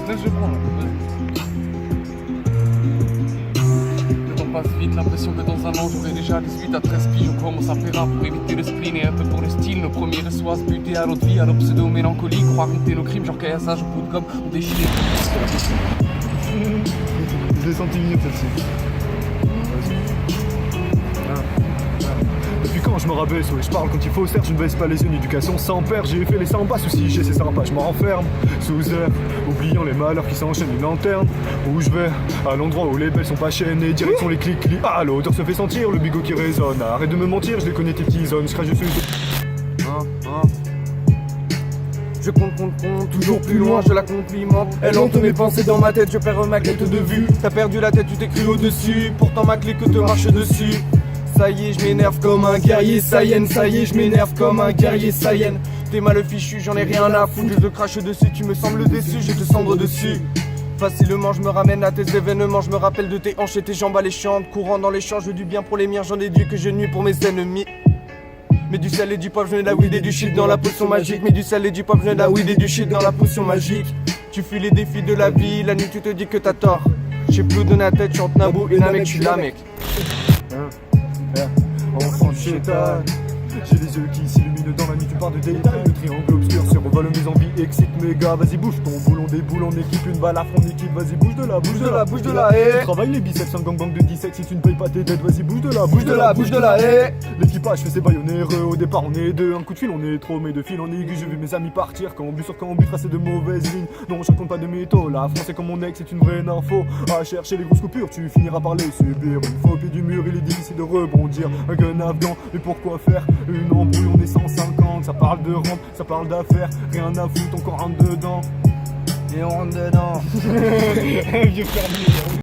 Laisse, je prends là. Le temps passe vite, l'impression que dans un an j'aurai déjà 18 à 13 piges. On commence à faire rap pour éviter le spleen et un peu pour le style. Nos premiers reçoivent se buter à notre vie, à nos pseudo-mélancolie. Croire compter nos crimes, genre KSH au bout de gomme, on déchire. Je l'ai senti mieux celle-ci. Depuis quand je me rabaisse, ouais, je parle quand il faut, certes je ne baisse pas les yeux, une éducation sans père, j'ai fait les 100 pas, soucis, j'ai ces sympas, je m'enferme sous air, oubliant les malheurs qui s'enchaînent, une lanterne, où je vais, à l'endroit où les belles sont pas chaînées, direction les clics, ah l'odeur se fait sentir, le bigot qui résonne, arrête de me mentir, je les connais tes petits zones, je crache dessus. Je compte, toujours plus loin, je la complimente. Elle hante mes pensées dans ma tête, je perds ma clé de vue. T'as perdu la tête, tu t'es cru au-dessus. Pourtant ma clé que te marche dessus. Ça y est, je m'énerve comme un guerrier Saiyan. Ça y est, je m'énerve comme un guerrier Saiyan. T'es mal fichu, j'en ai rien à foutre. Je te crache dessus, tu me sembles déçu, je te cendre dessus. Facilement je me ramène à tes événements, je me rappelle de tes hanches et tes jambes alléchantes. Courant dans les champs, je veux du bien pour les miens, j'en déduis que je nuis pour mes ennemis. Mais du sel et du pop, je venais de la weed et du shit dans la potion magique. Mais du sel et du pop, je venais de la weed et du shit dans la potion magique. Tu fuis les défis de la vie, la nuit tu te dis que t'as tort. J'ai plus de la tête, chante Naboo et Namek, je suis là mec. Enfant du chétal, j'ai les yeux qui s'illuminent dans la nuit, tu parles de détails. Le triangle obscur survole mes envies, excite mes gars. Vas-y bouge ton boulon, des boules en équipe, une balle à fond d'équipe. Vas-y bouge de là, bouge de là, bouge de là. Tu travailles les biceps, un gangbang de 17. Si tu ne payes pas tes dettes, vas-y bouge de là, bouge de là, bouge de là. L'équipage fait ses bails onéreux, au départ on est deux. Un coup de fil on est trop, mais de fil en aiguille. J'ai vu mes amis partir, cambu sur cambu, tracer de mauvaises lignes. Non je raconte pas de mythos, la France est comme mon ex, c'est une vraie info. À chercher les grosses coupures, tu finiras par les subir. Une fois au pied du mur, il est difficile de rebondir. Un gun afghan, mais pourquoi faire une embrouille, on est 150. Ça parle de rente, ça parle d'affaires, rien à foutre, on rentre dedans. Et on rentre dedans. Vieux fermier.